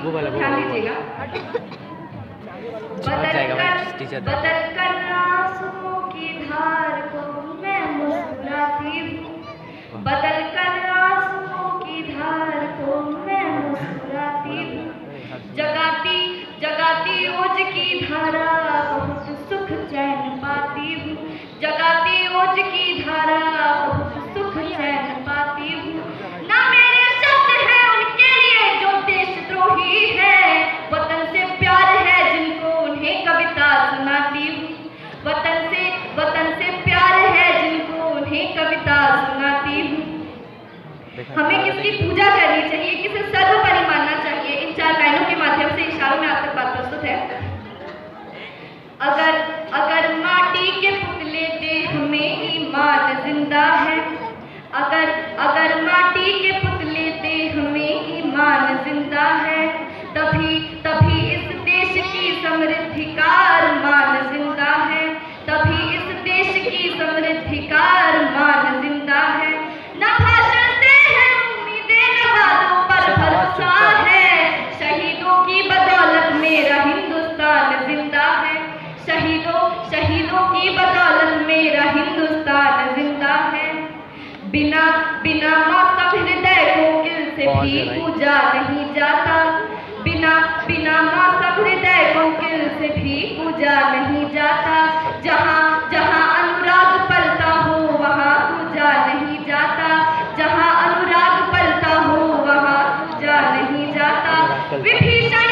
ध्यान दीजिएगा। बदल कर आंसुओं की धार को मैं मुस्कुराती हूँ, बदल कर आंसुओं की धार को मैं मुस्कुराती हूँ, जगाती जगाती ओज की धारा बहुत सुख चैन पाती हूँ, जगाती ओज की धारा बहुत सुख चैन पाती हूँ। ना मेरे शब्द हैं उनके लिए जो देशद्रोही है, वतन से प्यार है जिनको उन्हें कविता सुनाती हूँ, वतन से प्यार है जिनको उन्हें कविता सुनाती हूँ। हमें किसकी पूजा करनी चाहिए, किसे सर्वोपरि मानना चाहिए, इन 4 लाइनों के माध्यम से इशारों में आप तक बात प्रस्तुत है। अगर माटी के पुतले देह में ईमान जिंदा है, अगर माटी के पुतले देह में ईमान जिंदा है, तभी इस देश की समृद्धि का अरमान जिंदा है, तभी इस देश की समृद्धि का अरमान जिंदा है। न भाषण से है उम्मीदें, न वादों पर भरोसा है, शहीदों की बदौलत मेरा हिंदुस्तान जिंदा है, शहीदों की बदौलत मेरा हिंदुस्तान जिंदा है। बिना मौसम हृदय को दिल से भी पूजा नहीं जाता, बिना मौसम हृदय को दिल से भी पूजा नहीं जाता, जहाँ अनुराग पलता हो वहाँ पूजा नहीं जाता, जहाँ अनुराग पलता हो वहाँ पूजा नहीं जाता। विभीषण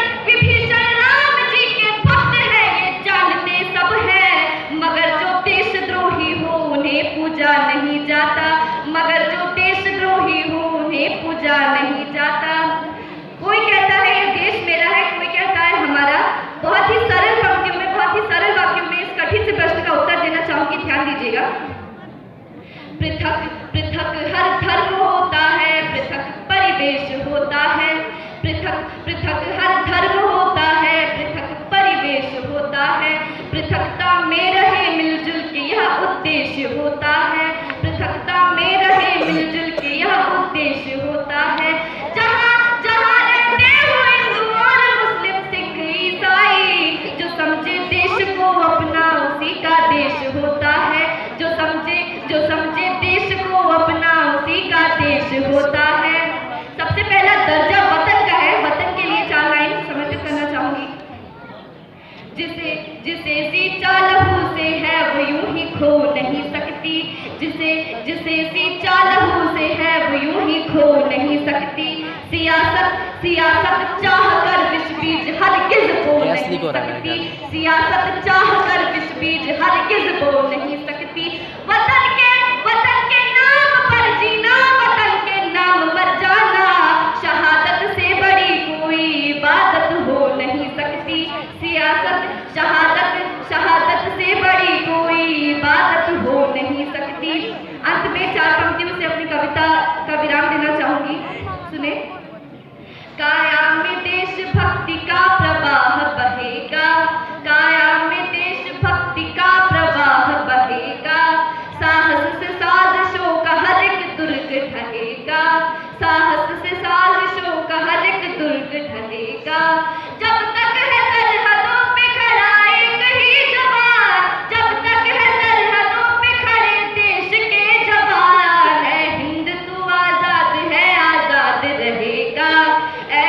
राम जी के भक्त है ये जानते सब है, मगर जो देशद्रोही हो उन्हें पूजा नहीं जाता, मगर जो देशद्रोही हो उन्हें पूजा नहीं जाता। कोई कहता है ये देश मेरा है, कोई कहता है हमारा। बहुत ही सरल वाक्यों में इस कठिन से प्रश्न का उत्तर देना चाहूंगी, ध्यान दीजिएगा। पृथक हर धर्म होता है, पृथक परिवेश होता है, पृथक हर धर्म होता है, पृथक परिवेश होता है, पृथकता में रहे मिलजुल के यह उद्देश्य होता है, पृथकता में रहे मिलजुल के यह उद्देश्य होता है। जहाँ रहते हो हिंदू और मुस्लिम सिख ईसाई, जो समझे देश को अपना उसी का देश होता है, जो समझे देश को अपना उसी का देश होता है। सबसे पहला दर्जा वतन का है, वतन के लिए 4 लाइन समर्पित करना चाहूंगी। जिसे सींचा लहू से है वो यूं ही खो नहीं सकती, जिसे सींचा लहू से है वो यूं ही खो नहीं सकती, सियासत चाह कर विष बीज हरगिज़ बो नहीं सकती, सियासत चाह कर विष बीज हरगिज़ बो नहीं सकती। वतन के नाम पर जीना, वतन के नाम पर जाना, शहादत से बड़ी कोई इबादत हो नहीं सकती, शहादत से बड़ी कोई इबादत हो नहीं सकती। अंत में 4 पंक्तियों से अपनी कविता का विराम देना चाहूंगी, सुने। काया में देशभक्ति का प्रवाह बहेगा, काया में देशभक्ति का प्रवाह बहेगा, साहस से साजिशों का हर एक दुर्ग ढहेगा, साहस से साजिशों का हर एक दुर्ग ढहेगा। जब तक है सरहदों पे खड़ा एक ही जवान, जब तक है सरहदों पे खड़े देश के जवान, ऐ हिंद तू आजाद है, आजाद रहेगा, ऐ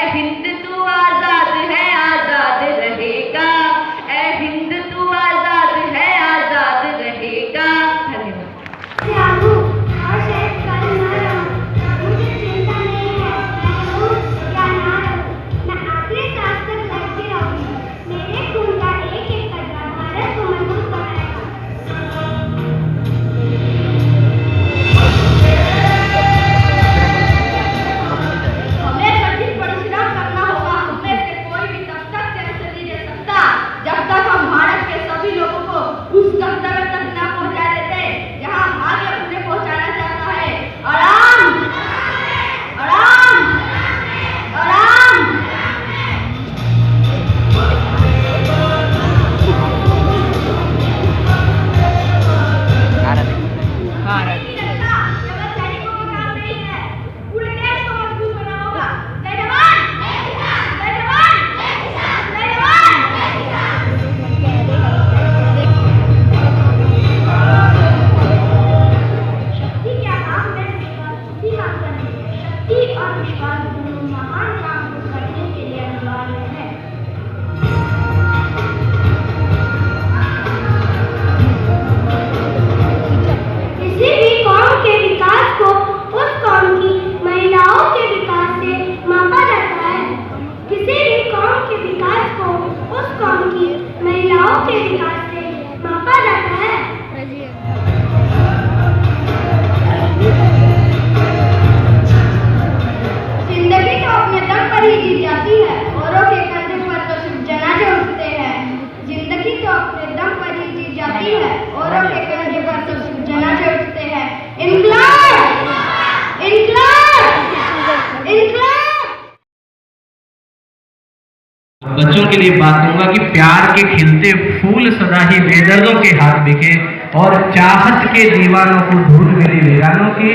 के लिए बात दूंगा कि प्यार के खिलते फूल सदा ही बेदर्दों के हाथ बिके, और चाहत के दीवानों को भूल मेरी वीरानों के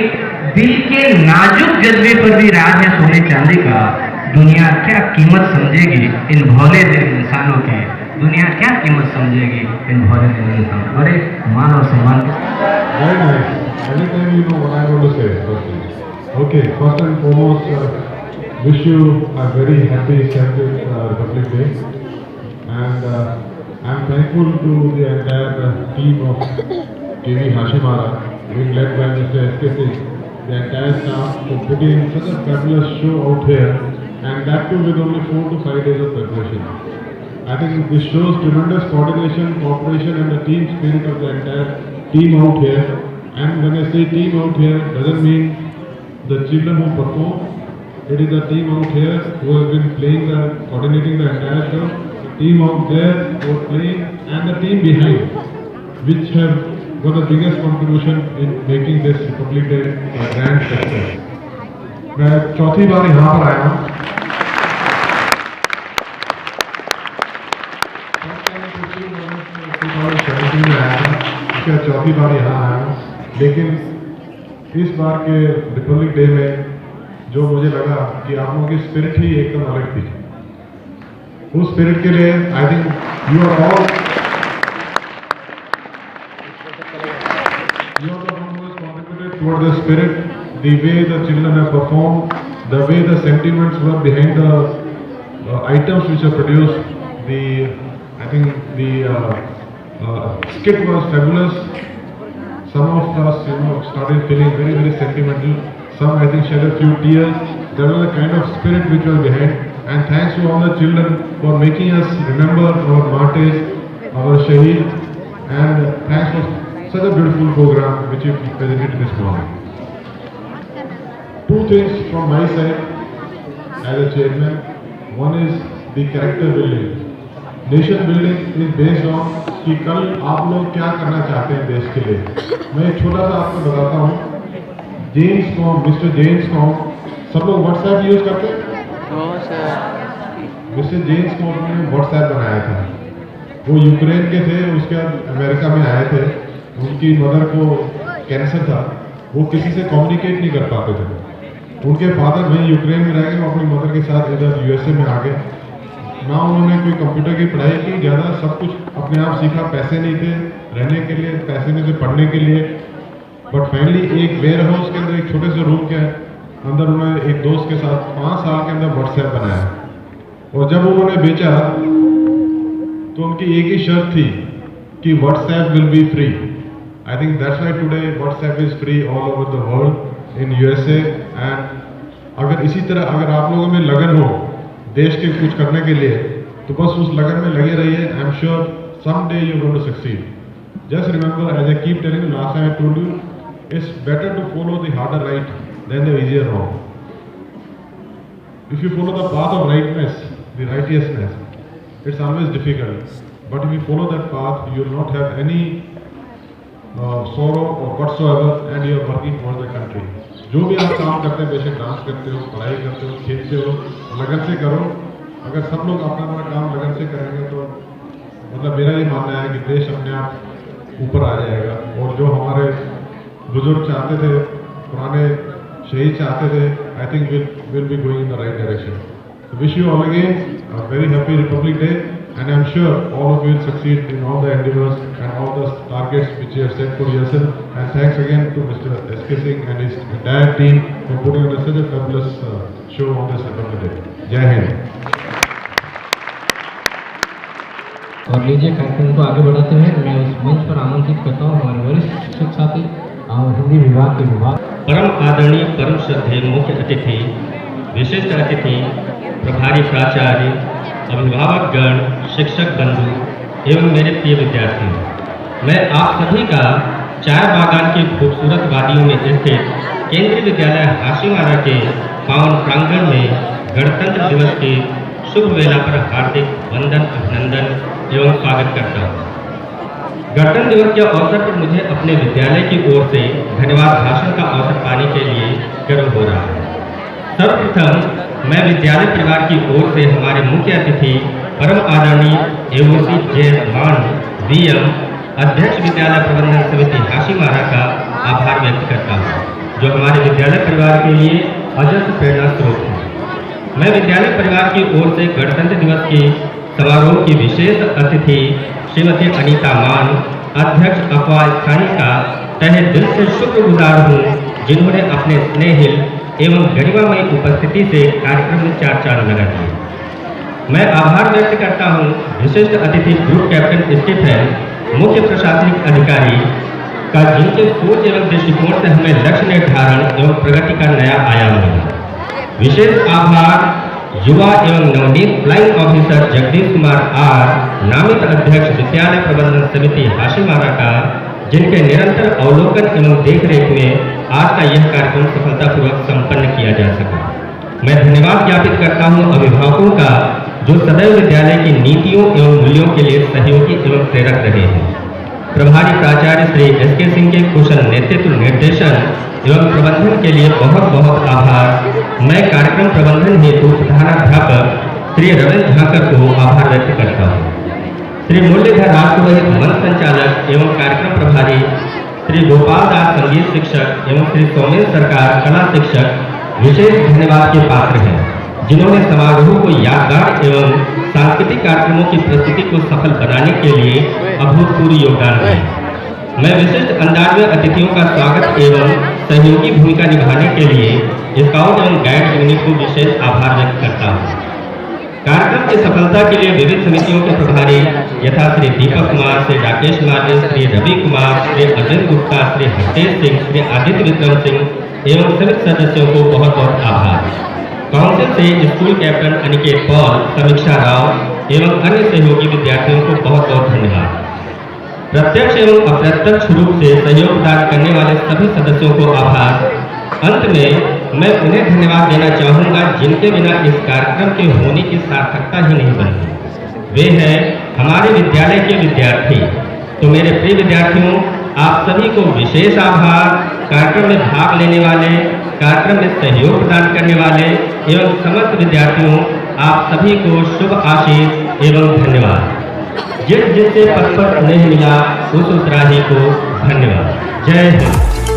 दिल के नाजुक जज्बे पर भी राज है सोने चांदी का। दुनिया क्या कीमत समझेगी इन भोले दिल इंसानों की, दुनिया क्या कीमत समझेगी इन भोले दिल इंसानों। बड़े मान और सम्मान के Very nice. Anytime you know what I want to say. Okay, first and foremost, wish you a very happy 70th Republic Day, and I'm thankful to the entire team of KV Hashimara, being led by Mr. S.K. Singh, the entire staff for putting such a fabulous show out here, and that too with only 4 to 5 days of preparation. I think this shows tremendous coordination, cooperation, and the team spirit of the entire team out here. And when I say team out here, doesn't mean the children who perform. It is the team out here who have been coordinating the entire show, the team out there who are playing, and the team behind, which have got the biggest contribution in making this Republic Day a grand success. मैं चौथी बार यहाँ पर आया हूँ। इसका चौथी बार यहाँ आया हूँ, लेकिन इस बार के रिपब्लिक डे में जो मुझे लगा कि आप लोगों की स्पिरिट ही एकदम अलग थी। उस स्पिरिट के लिए I think you are all contributed toward the spirit, the way the children have performed, the way the sentiments were behind the items which are produced. I think the skit was fabulous. Some of us, started feeling very, very sentimental. Some, I think, shed a few tears. There was a kind of spirit which was behind. And thanks to all the children for making us remember our martyrs, our shaheed. And thanks for such a beautiful program which you presented this morning. 2 things from my side as a chairman. One is the character building. Nation building is based on कि कल आप लोग क्या करना चाहते हैं देश के लिए। मैं एक छोटा सा आपको बताता हूँ। James com, mister James com, सब लोग व्हाट्सएप यूज करते हैं। मिस्टर जेम्स कॉम ने व्हाट्सएप बनाया था। वो यूक्रेन के थे, उसके बाद अमेरिका में आए थे। उनकी मदर को कैंसर था, वो किसी से कम्युनिकेट नहीं कर पाते थे। उनके फादर वहीं यूक्रेन में रह गए, वो अपनी मदर के साथ इधर यूएसए में आ गए। ना उन्होंने कोई कंप्यूटर की पढ़ाई की, ज़्यादा सब कुछ अपने आप सीखा। पैसे नहीं थे रहने के लिए, पैसे नहीं थे पढ़ने के लिए, बट फाइनली एक वेयर हाउस के अंदर एक छोटे से रूम के अंदर उन्होंने एक दोस्त के साथ 5 साल के अंदर व्हाट्सएप बनाया। और जब उन्होंने बेचा तो उनकी एक ही शर्त थी कि WhatsApp will be free. I think that's why today WhatsApp is free all over the world in USA. And अगर इसी तरह अगर आप लोगों में लगन हो देश के कुछ करने के लिए, तो बस उस लगन में लगे रहिए। I am sure some day you going to succeed. Just remember, as I keep telling you, last time I told you, it's better to follow the harder right than the easier wrong. If you follow the path of rightness, the righteousness, it's always difficult, but if you follow that path you will not have any sorrow or whatsoever, and you are working for the country. जो भी आप काम करते हैं, बेशक dance करते हो, पढ़ाई करते हो, खेलते हो, लगन से करो। अगर सब लोग अपना अपना काम लगन से करेंगे तो मतलब मेरा ये मानना है कि देश अपने आप ऊपर आ जाएगा। और जो हमारे बुजुर्ग चाहते थे, पुराने शहीद चाहते थे, I think will be going in the right direction. Wish you all again a very happy Republic day, and I'm sure all of you will succeed in all the endeavors and all the targets which you have set for yourself. And thanks again to Mr. S.K. Singh and his entire team for putting on such a fabulous show on this Republic Day. Jai Hind. और लीजिए कार्यक्रम को आगे बढ़ाते हुए मैं उस मंच पर आमंत्रित करता हूँ हमारे वरिष्ठ शिक्षक साथी और हिंदी विभाग के विभाग परम आदरणीय, परम श्रद्धेय मुख्य अतिथि, विशिष्ट अतिथि, प्रभारी प्राचार्य, अभिभावकगण, शिक्षक बंधु एवं मेरे प्रिय विद्यार्थी, मैं आप सभी का चाय बागान की खूबसूरत वादियों में स्थित केंद्रीय विद्यालय हाशिमारा के पावन प्रांगण में गणतंत्र दिवस की शुभ वेला पर हार्दिक वंदन, अभिनंदन एवं स्वागत करता हूँ। गणतंत्र दिवस के अवसर पर मुझे अपने विद्यालय की ओर से धन्यवाद भाषण का अवसर पाने के लिए गर्व हो रहा है। सर्वप्रथम मैं विद्यालय परिवार की ओर से हमारे मुख्य अतिथि परम आदरणीय एओसी जे मान DM अध्यक्ष विद्यालय प्रबंधन समिति हाशीमारा का आभार व्यक्त करता हूँ, जो हमारे विद्यालय परिवार के लिए अजस्र प्रेरणा स्रोत है। मैं विद्यालय परिवार की ओर से गणतंत्र दिवस के समारोह की विशेष अतिथि श्रीमती अनीता मान, अध्यक्ष अफवाह स्थानीय का तहे दिल से शुक्रगुजार हूँ, जिन्होंने अपने स्नेहिल एवं गरिमामयी उपस्थिति से कार्यक्रम में 4 चांद लगा दिए। मैं आभार व्यक्त करता हूँ विशिष्ट अतिथि ग्रुप कैप्टन स्टीफन, मुख्य प्रशासनिक अधिकारी का, जिनके सोच एवं दृष्टिकोण से हमें लक्ष्य निर्धारण एवं प्रगति का नया आयाम मिला। विशेष आभार युवा एवं Navneet flying officer Jagdish Kumar R, नामित अध्यक्ष विद्यालय प्रबंधन समिति हाशीमारा का, जिनके निरंतर अवलोकन एवं देखरेख में आज का यह कार्यक्रम सफलतापूर्वक संपन्न किया जा सका। मैं धन्यवाद ज्ञापित करता हूं अभिभावकों का, जो सदैव विद्यालय की नीतियों एवं मूल्यों के लिए सहयोगी एवं प्रेरक रहे हैं। प्रभारी प्राचार्य श्री SK सिंह के कुशल नेतृत्व, निर्देशन एवं प्रबंधन के लिए बहुत बहुत आभार। मैं कार्यक्रम प्रबंधन हेतु प्रधानाध्यापक श्री रविंद्र झाकर को आभार व्यक्त करता हूँ। श्री मुरलीधर राजपुरोहित मंच संचालक एवं कार्यक्रम प्रभारी, श्री गोपाल दास संगीत शिक्षक एवं श्री सोमेश सरकार कला शिक्षक विशेष धन्यवाद के पात्र हैं, जिन्होंने समारोह को यादगार एवं सांस्कृतिक कार्यक्रमों की प्रस्तुति को सफल बनाने के लिए अभूतपूर्व योगदान दिया। मैं विशिष्ट अंदाज में अतिथियों का स्वागत एवं सहयोगी भूमिका निभाने के लिए स्काउट एवं गाइड यूनिट को विशेष आभार व्यक्त करता हूँ। कार्यक्रम की सफलता के लिए विविध समितियों के प्रभारी यथा श्री दीपक कुमार, श्री राकेश मार्ग, श्री रवि कुमार, श्री अरविंद गुप्ता, श्री हरतेज सिंह, श्री आदित्य विक्रम सिंह एवं समिति सदस्यों को बहुत बहुत आभार। काउंसिल से स्कूल कैप्टन अनिकेत पॉल, समीक्षा राव एवं अन्य सहयोगी विद्यार्थियों को बहुत बहुत धन्यवाद। प्रत्यक्ष एवं अप्रत्यक्ष रूप से सहयोग प्रदान करने वाले सभी सदस्यों को आभार। अंत में मैं उन्हें धन्यवाद देना चाहूँगा, जिनके बिना इस कार्यक्रम के होने की सार्थकता ही नहीं बनती। वे हैं हमारे विद्यालय के विद्यार्थी। तो मेरे प्रिय विद्यार्थियों, आप सभी को विशेष आभार। कार्यक्रम में भाग लेने वाले, कार्यक्रम में सहयोग प्रदान करने वाले एवं समस्त विद्यार्थियों, आप सभी को शुभ आशीष एवं धन्यवाद। जिससे पद पर नहीं मिला उस राही को धन्यवाद। जय हिंद।